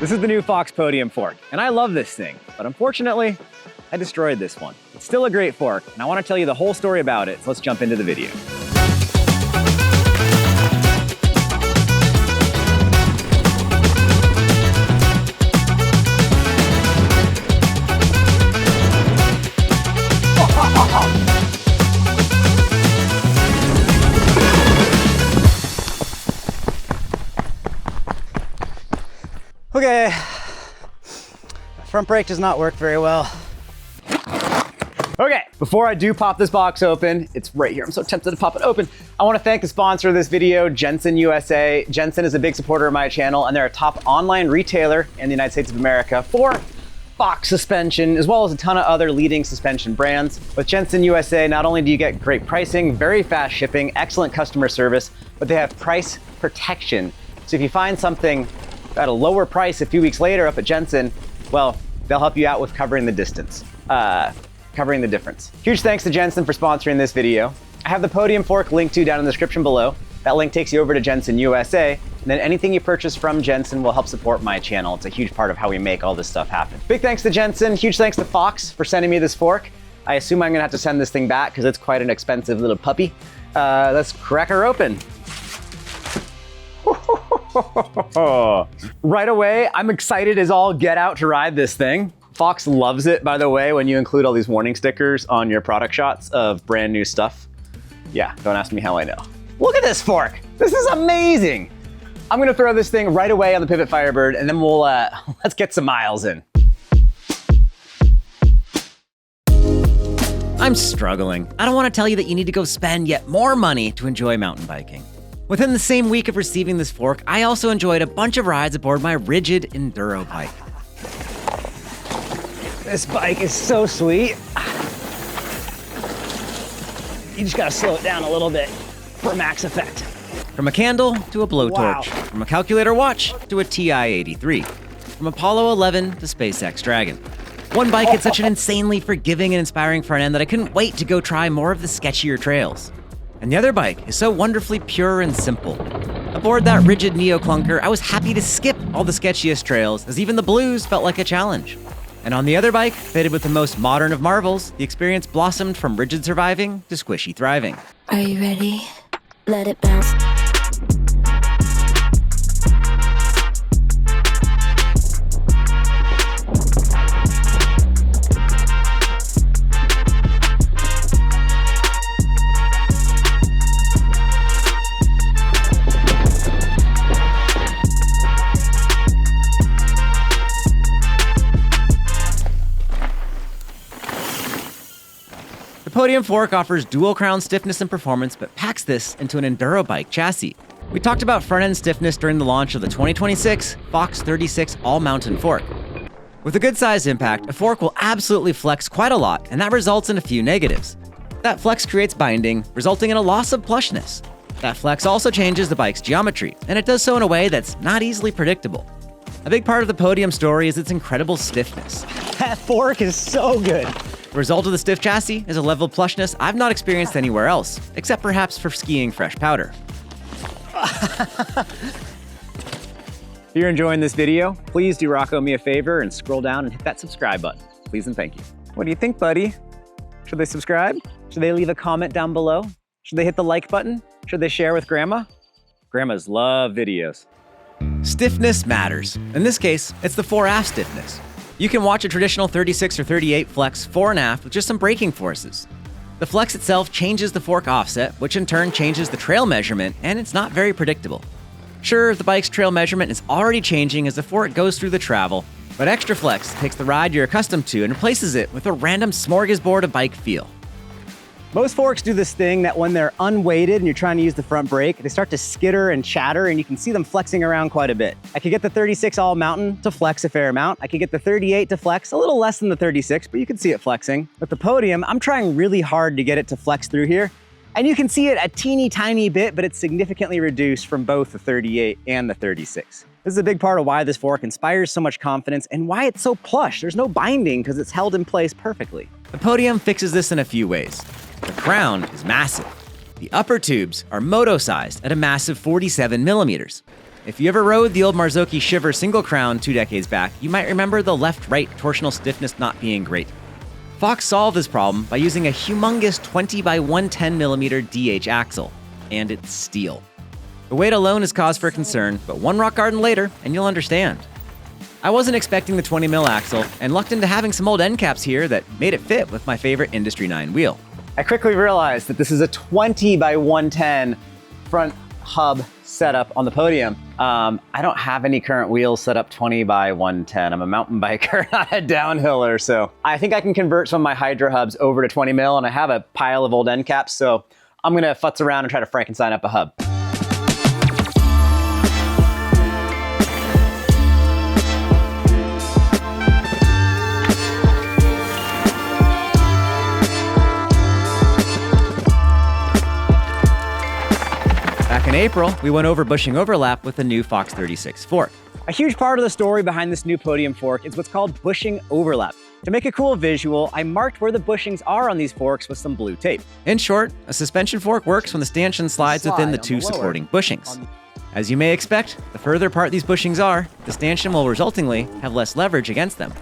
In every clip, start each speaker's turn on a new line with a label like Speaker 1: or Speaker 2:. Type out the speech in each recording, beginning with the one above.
Speaker 1: This is the new Fox Podium fork, and I love this thing, but unfortunately, I destroyed this one. It's still a great fork, and I want to tell you the whole story about it, so let's jump into the video.
Speaker 2: Okay, front brake does not work very well.
Speaker 1: Okay, before I do pop this box open, it's right here. I'm so tempted to pop it open. I want to thank the sponsor of this video, Jensen USA. Jensen is a big supporter of my channel, and they're a top online retailer in the United States of America for Fox suspension, as well as a ton of other leading suspension brands. With Jensen USA, not only do you get great pricing, very fast shipping, excellent customer service, but they have price protection. So if you find something at a lower price a few weeks later up at Jensen, well, they'll help you out with covering the distance, covering the difference. Huge thanks to Jensen for sponsoring this video. I have the Podium fork linked to down in the description below. That link takes you over to Jensen USA, and then anything you purchase from Jensen will help support my channel. It's a huge part of how we make all this stuff happen. Big thanks to Jensen, huge thanks to Fox for sending me this fork. I assume I'm gonna have to send this thing back because it's quite an expensive little puppy. Let's crack her open. Right away, I'm excited as all get out to ride this thing. Fox loves it, by the way, when you include all these warning stickers on your product shots of brand new stuff. Yeah, don't ask me how I know. Look at this fork. This is amazing. I'm gonna throw this thing right away on the Pivot Firebird, and then we'll, let's get some miles in.
Speaker 3: I'm struggling. I don't want to tell you that you need to go spend yet more money to enjoy mountain biking. Within the same week of receiving this fork, I also enjoyed a bunch of rides aboard my Rigid Enduro bike.
Speaker 2: This bike is so sweet. You just gotta slow it down a little bit for max effect.
Speaker 3: From a candle to a blowtorch,
Speaker 2: Wow.
Speaker 3: from a calculator watch to a TI-83, from Apollo 11 to SpaceX Dragon. One bike had such an insanely forgiving and inspiring front end that I couldn't wait to go try more of the sketchier trails. And the other bike is so wonderfully pure and simple. Aboard that Rigid Neo Clunker, I was happy to skip all the sketchiest trails, as even the blues felt like a challenge. And on the other bike, fitted with the most modern of marvels, the experience blossomed from rigid surviving to squishy thriving.
Speaker 4: Are you ready? Let it bounce.
Speaker 3: The Podium fork offers dual crown stiffness and performance, but packs this into an enduro bike chassis. We talked about front-end stiffness during the launch of the 2026 Fox 36 all-mountain fork. With a good-sized impact, a fork will absolutely flex quite a lot, and that results in a few negatives. That flex creates binding, resulting in a loss of plushness. That flex also changes the bike's geometry, and it does so in a way that's not easily predictable. A big part of the Podium story is its incredible stiffness.
Speaker 2: That fork is so good.
Speaker 3: The result of the stiff chassis is a level of plushness I've not experienced anywhere else, except perhaps for skiing fresh powder.
Speaker 1: If you're enjoying this video, please do Rocco me a favor and scroll down and hit that subscribe button. Please and thank you. What do you think, buddy? Should they subscribe? Should they leave a comment down below? Should they hit the like button? Should they share with grandma? Grandmas love videos.
Speaker 3: Stiffness matters. In this case, it's the fore-aft stiffness. You can watch a traditional 36 or 38 flex fore and aft with just some braking forces. The flex itself changes the fork offset, which in turn changes the trail measurement, and it's not very predictable. Sure, the bike's trail measurement is already changing as the fork goes through the travel, but extra flex takes the ride you're accustomed to and replaces it with a random smorgasbord of bike feel.
Speaker 2: Most forks do this thing that when they're unweighted and you're trying to use the front brake, they start to skitter and chatter, and you can see them flexing around quite a bit. I could get the 36 all mountain to flex a fair amount. I could get the 38 to flex a little less than the 36, but you can see it flexing. With the Podium, I'm trying really hard to get it to flex through here, and you can see it a teeny tiny bit, but it's significantly reduced from both the 38 and the 36. This is a big part of why this fork inspires so much confidence and why it's so plush. There's no binding because it's held in place perfectly.
Speaker 3: The Podium fixes this in a few ways. The crown is massive. The upper tubes are moto-sized at a massive 47 millimeters. If you ever rode the old Marzocchi Shiver single crown 2 decades back, you might remember the left-right torsional stiffness not being great. Fox solved this problem by using a humongous 20 by 110mm DH axle, and it's steel. The weight alone is cause for concern, but one rock garden later, and you'll understand. I wasn't expecting the 20mm axle, and lucked into having some old end caps here that made it fit with my favorite Industry 9 wheel.
Speaker 1: I quickly realized that this is a 20 by 110 front hub setup on the Podium. I don't have any current wheels set up 20 by 110. I'm a mountain biker, not a downhiller, so I think I can convert some of my Hydra hubs over to 20 mil, and I have a pile of old end caps, so I'm gonna futz around and try to Frankenstein up a hub.
Speaker 3: Back in April, we went over bushing overlap with the new Fox 36 fork.
Speaker 2: A huge part of the story behind this new Podium fork is what's called bushing overlap. To make a cool visual, I marked where the bushings are on these forks with some blue tape.
Speaker 3: In short, a suspension fork works when the stanchion slides within the two supporting bushings. As you may expect, the further apart these bushings are, the stanchion will resultingly have less leverage against them.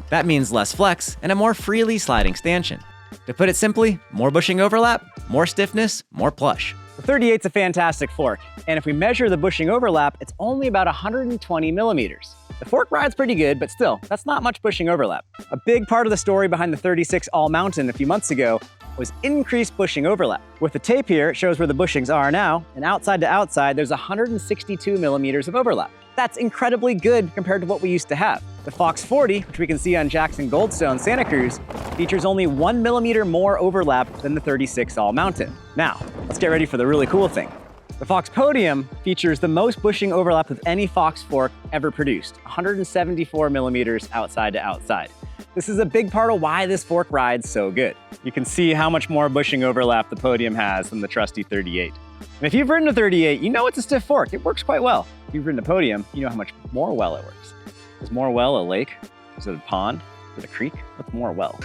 Speaker 3: That means less flex and a more freely sliding stanchion. To put it simply, more bushing overlap, more stiffness, more plush.
Speaker 2: The 38's a fantastic fork, and if we measure the bushing overlap, it's only about 120 millimeters. The fork rides pretty good, but still, that's not much bushing overlap. A big part of the story behind the 36 All Mountain a few months ago was increased bushing overlap. With the tape here, it shows where the bushings are now, and outside to outside, there's 162 millimeters of overlap. That's incredibly good compared to what we used to have. The Fox 40, which we can see on Jackson Goldstone Santa Cruz, features only 1 millimeter more overlap than the 36 All Mountain. Now, let's get ready for the really cool thing. The Fox Podium features the most bushing overlap of any Fox fork ever produced, 174 millimeters outside to outside. This is a big part of why this fork rides so good. You can see how much more bushing overlap the Podium has than the trusty 38. And if you've ridden a 38, you know it's a stiff fork. It works quite well. If you've ridden a Podium, you know how much more well it works. Is Morewell a lake? Is it a pond? Is it a creek? What's Morewell?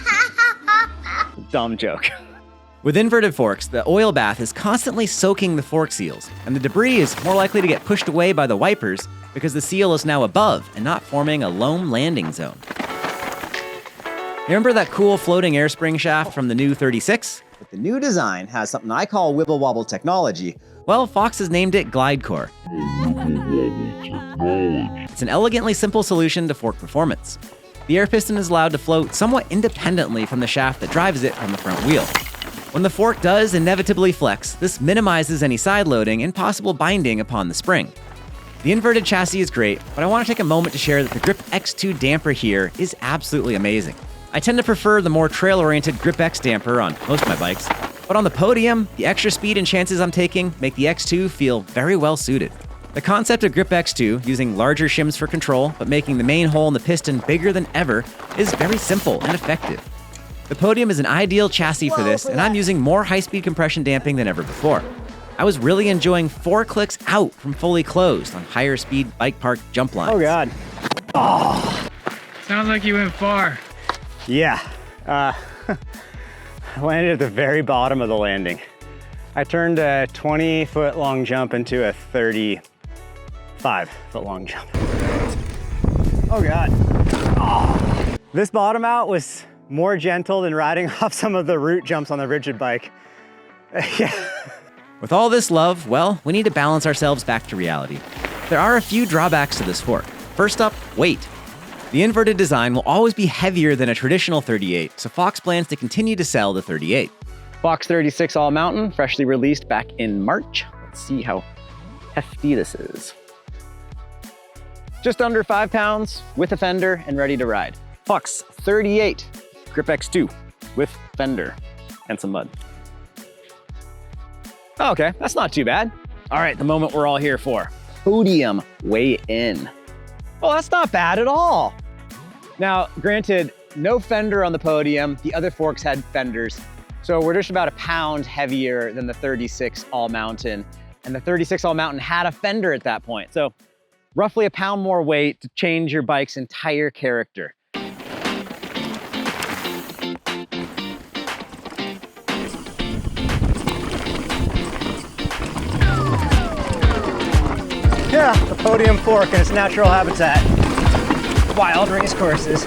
Speaker 2: Dumb joke.
Speaker 3: With inverted forks, the oil bath is constantly soaking the fork seals, and the debris is more likely to get pushed away by the wipers because the seal is now above and not forming a loam landing zone. Remember that cool floating air spring shaft from the new 36?
Speaker 1: But the new design has something I call wibble wobble technology.
Speaker 3: Well, Fox has named it Glidecore. It's an elegantly simple solution to fork performance. The air piston is allowed to float somewhat independently from the shaft that drives it from the front wheel. When the fork does inevitably flex, this minimizes any side loading and possible binding upon the spring. The inverted chassis is great, but I want to take a moment to share that the Grip X2 damper here is absolutely amazing. I tend to prefer the more trail-oriented Grip X damper on most of my bikes, but on the Podium, the extra speed and chances I'm taking make the X2 feel very well suited. The concept of Grip X2, using larger shims for control, but making the main hole in the piston bigger than ever, is very simple and effective. The Podium is an ideal chassis for this, and I'm using more high-speed compression damping than ever before. I was really enjoying 4 clicks out from fully closed on higher speed bike park jump lines.
Speaker 2: Oh God.
Speaker 5: Oh. Sounds like you went far.
Speaker 2: Yeah. I landed at the very bottom of the landing. I turned a 20-foot long jump into a 35-foot long jump. Oh God. Oh. This bottom out was more gentle than riding off some of the root jumps on the rigid bike. Yeah.
Speaker 3: With all this love, well, we need to balance ourselves back to reality. There are a few drawbacks to this fork. First up, weight. The inverted design will always be heavier than a traditional 38, so Fox plans to continue to sell the 38.
Speaker 1: Fox 36 All Mountain, freshly released back in March. Let's see how hefty this is. Just under 5 pounds, with a fender and ready to ride. Fox 38 Grip X2 with fender and some mud. Oh, okay, that's not too bad. All right, the moment we're all here for. Podium weigh in. Well, that's not bad at all. Now, granted, no fender on the Podium. The other forks had fenders. So we're just about a pound heavier than the 36 All Mountain. And the 36 All Mountain had a fender at that point. So roughly a pound more weight to change your bike's entire character.
Speaker 2: The Podium fork in its natural habitat. Wild race courses.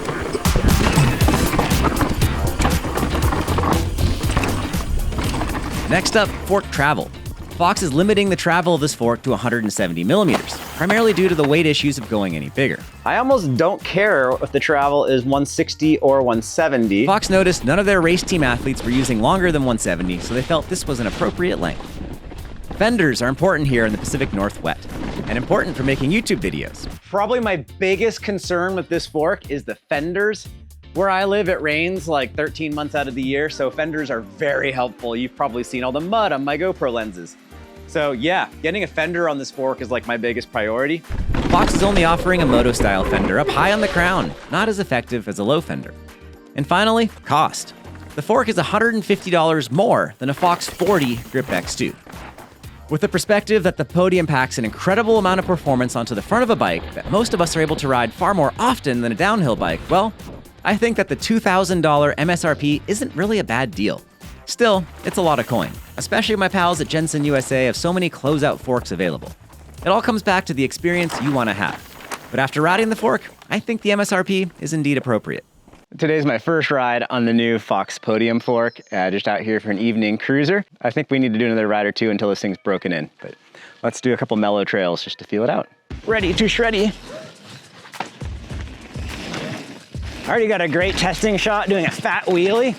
Speaker 3: Next up, fork travel. Fox is limiting the travel of this fork to 170 millimeters, primarily due to the weight issues of going any bigger.
Speaker 1: I almost don't care if the travel is 160 or 170.
Speaker 3: Fox noticed none of their race team athletes were using longer than 170, so they felt this was an appropriate length. Fenders are important here in the Pacific Northwest, and important for making YouTube videos.
Speaker 1: Probably my biggest concern with this fork is the fenders. Where I live, it rains like 13 months out of the year, so fenders are very helpful. You've probably seen all the mud on my GoPro lenses. So yeah, getting a fender on this fork is like my biggest priority.
Speaker 3: Fox is only offering a moto-style fender up high on the crown, not as effective as a low fender. And finally, cost. The fork is $150 more than a Fox 40 Grip X2. With the perspective that the Podium packs an incredible amount of performance onto the front of a bike that most of us are able to ride far more often than a downhill bike, well, I think that the $2,000 MSRP isn't really a bad deal. Still, it's a lot of coin, especially my pals at Jensen USA have so many closeout forks available. It all comes back to the experience you want to have. But after riding the fork, I think the MSRP is indeed appropriate.
Speaker 1: Today's my first ride on the new Fox Podium fork, just out here for an evening cruiser. I think we need to do another ride or two until this thing's broken in, but let's do a couple mellow trails just to feel it out. Ready to shreddy.
Speaker 2: Already got a great testing shot doing a fat wheelie,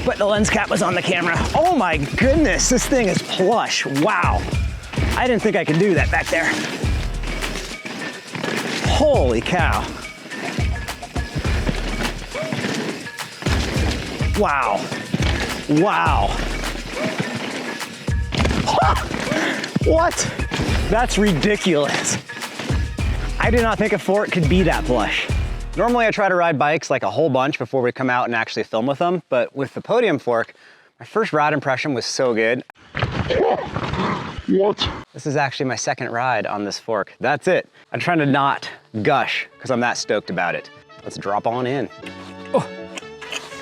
Speaker 2: but the lens cap was on the camera. Oh my goodness, this thing is plush. Wow. I didn't think I could do that back there. Holy cow. Wow. Wow. What? That's ridiculous. I did not think a fork could be that plush. Normally I try to ride bikes like a whole bunch before we come out and actually film with them, but with the Podium fork, my first ride impression was so good. What? This is actually my second ride on this fork. That's it. I'm trying to not gush because I'm that stoked about it. Let's drop on in. Oh,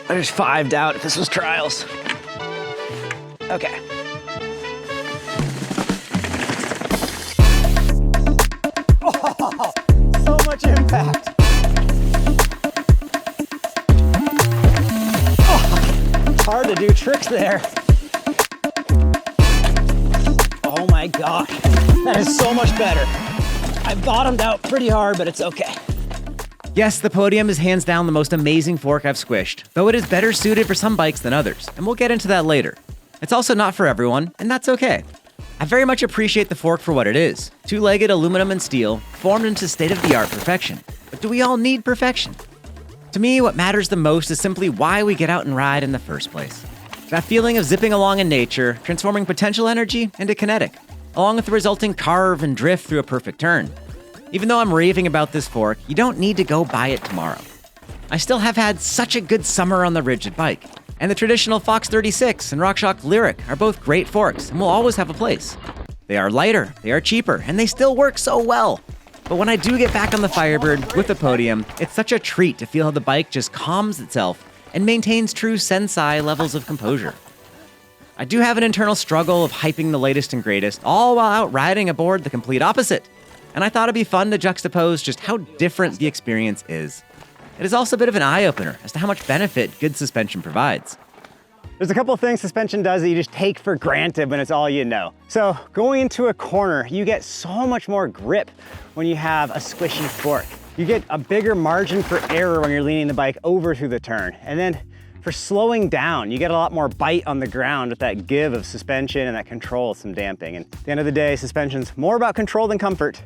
Speaker 2: I just fived out if this was trials. Okay. Oh, so much impact. Hard to do tricks there. Oh my gosh, that is so much better. I bottomed out pretty hard, but it's okay.
Speaker 3: Yes, the Podium is hands down the most amazing fork I've squished, though it is better suited for some bikes than others, and we'll get into that later. It's also not for everyone, and that's okay. I very much appreciate the fork for what it is. Two-legged aluminum and steel, formed into state-of-the-art perfection. But do we all need perfection? To me, what matters the most is simply why we get out and ride in the first place. That feeling of zipping along in nature, transforming potential energy into kinetic, along with the resulting carve and drift through a perfect turn. Even though I'm raving about this fork, you don't need to go buy it tomorrow. I still have had such a good summer on the rigid bike, and the traditional Fox 36 and RockShox Lyric are both great forks and will always have a place. They are lighter, they are cheaper, and they still work so well. But when I do get back on the Firebird with the Podium, it's such a treat to feel how the bike just calms itself and maintains true sensei levels of composure. I do have an internal struggle of hyping the latest and greatest, all while out riding aboard the complete opposite. And I thought it'd be fun to juxtapose just how different the experience is. It is also a bit of an eye-opener as to how much benefit good suspension provides.
Speaker 2: There's a couple of things suspension does that you just take for granted when it's all you know. So going into a corner, you get so much more grip when you have a squishy fork. You get a bigger margin for error when you're leaning the bike over through the turn. And then for slowing down, you get a lot more bite on the ground with that give of suspension and that control of some damping. And at the end of the day, suspension's more about control than comfort,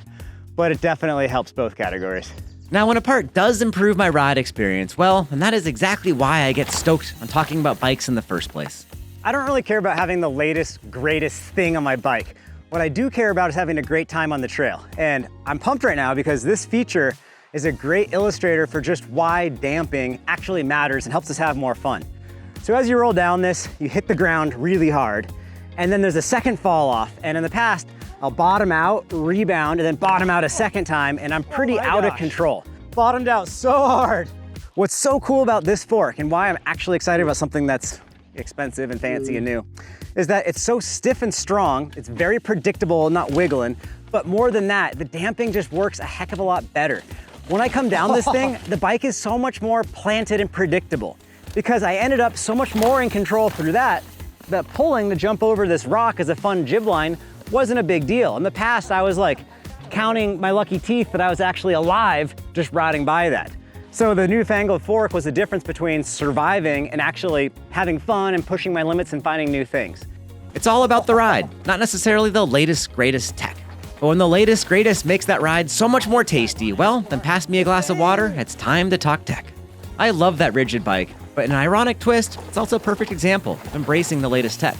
Speaker 2: but it definitely helps both categories.
Speaker 3: Now, when a part does improve my ride experience, well, and that is exactly why I get stoked on talking about bikes in the first place.
Speaker 2: I don't really care about having the latest, greatest thing on my bike. What I do care about is having a great time on the trail. And I'm pumped right now because this feature is a great illustrator for just why damping actually matters and helps us have more fun. So as you roll down this, you hit the ground really hard, and then there's a second fall off. And in the past, I'll bottom out, rebound, and then bottom out a second time, and I'm pretty out of control. Bottomed out so hard. What's so cool about this fork and why I'm actually excited about something that's expensive and fancy and new is that it's so stiff and strong, it's very predictable and not wiggling, But more than that, the damping just works a heck of a lot better. When I come down this thing, the bike is so much more planted and predictable because I ended up so much more in control through that pulling to jump over this rock as a fun jib line wasn't a big deal. In the past, I was like counting my lucky teeth that I was actually alive just riding by that. So the newfangled fork was the difference between surviving and actually having fun and pushing my limits and finding new things.
Speaker 3: It's all about the ride, not necessarily the latest, greatest tech. But when the latest, greatest makes that ride so much more tasty, well, then pass me a glass of water, it's time to talk tech. I love that rigid bike, but in an ironic twist, it's also a perfect example of embracing the latest tech.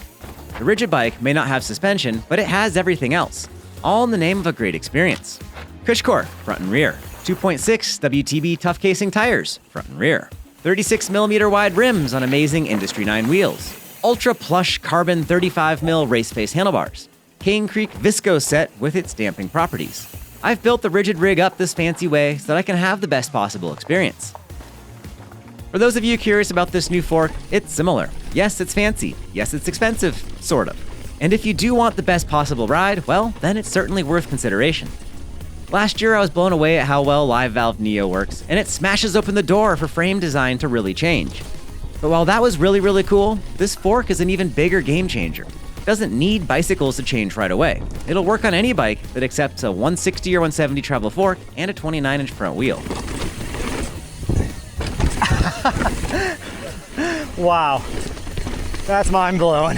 Speaker 3: The rigid bike may not have suspension, but it has everything else, all in the name of a great experience. Cushcore, front and rear. 2.6 WTB tough casing tires, front and rear. 36mm wide rims on amazing Industry 9 wheels. Ultra plush carbon 35mm race face handlebars. Cane Creek Visco set with its damping properties. I've built the rigid rig up this fancy way so that I can have the best possible experience. For those of you curious about this new fork, it's similar. Yes, it's fancy. Yes, it's expensive, sort of. And if you do want the best possible ride, well, then it's certainly worth consideration. Last year, I was blown away at how well Live Valve Neo works, and it smashes open the door for frame design to really change. But while that was really cool, this fork is an even bigger game changer. It doesn't need bicycles to change right away. It'll work on any bike that accepts a 160 or 170 travel fork and a 29-inch front wheel.
Speaker 2: Wow, that's mind-blowing.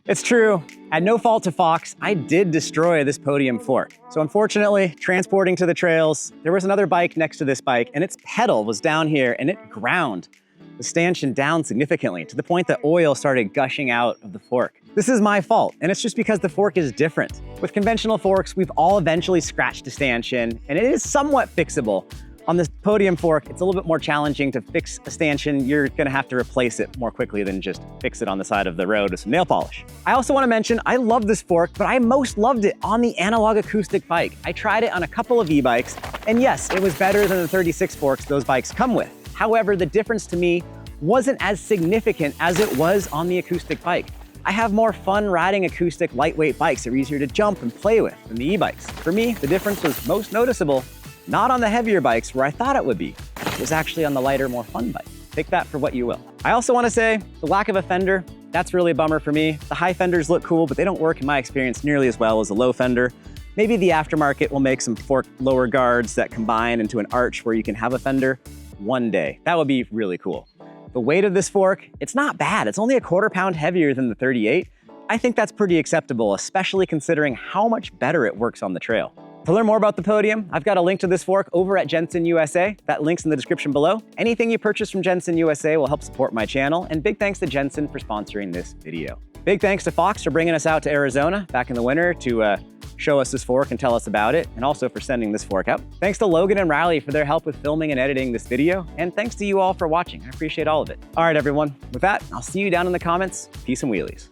Speaker 2: It's true, at no fault to Fox, I did destroy this Podium fork. So unfortunately, transporting to the trails, there was another bike next to this bike and its pedal was down here and it ground the stanchion down significantly to the point that oil started gushing out of the fork. This is my fault, and it's just because the fork is different. With conventional forks, we've all eventually scratched a stanchion, and it is somewhat fixable. On this Podium fork, it's a little bit more challenging to fix a stanchion. You're gonna have to replace it more quickly than just fix it on the side of the road with some nail polish. I also wanna mention, I love this fork, but I most loved it on the analog acoustic bike. I tried it on a couple of e-bikes, and yes, it was better than the 36 forks those bikes come with. However, the difference to me wasn't as significant as it was on the acoustic bike. I have more fun riding acoustic lightweight bikes. They're easier to jump and play with than the e-bikes. For me, the difference was most noticeable not on the heavier bikes where I thought it would be. It was actually on the lighter, more fun bike. Take that for what you will. I also want to say the lack of a fender, that's really a bummer for me. The high fenders look cool, but they don't work in my experience nearly as well as a low fender. Maybe the aftermarket will make some fork lower guards that combine into an arch where you can have a fender one day. That would be really cool. The weight of this fork, it's not bad. It's only a quarter pound heavier than the 38. I think that's pretty acceptable, especially considering how much better it works on the trail. To learn more about the Podium, I've got a link to this fork over at Jensen USA. That link's in the description below. Anything you purchase from Jensen USA will help support my channel, and big thanks to Jensen for sponsoring this video. Big thanks to Fox for bringing us out to Arizona back in the winter to show us this fork and tell us about it, and also for sending this fork out. Thanks to Logan and Riley for their help with filming and editing this video, and thanks to you all for watching. I appreciate all of it. All right, everyone, with that, I'll see you down in the comments. Peace and wheelies.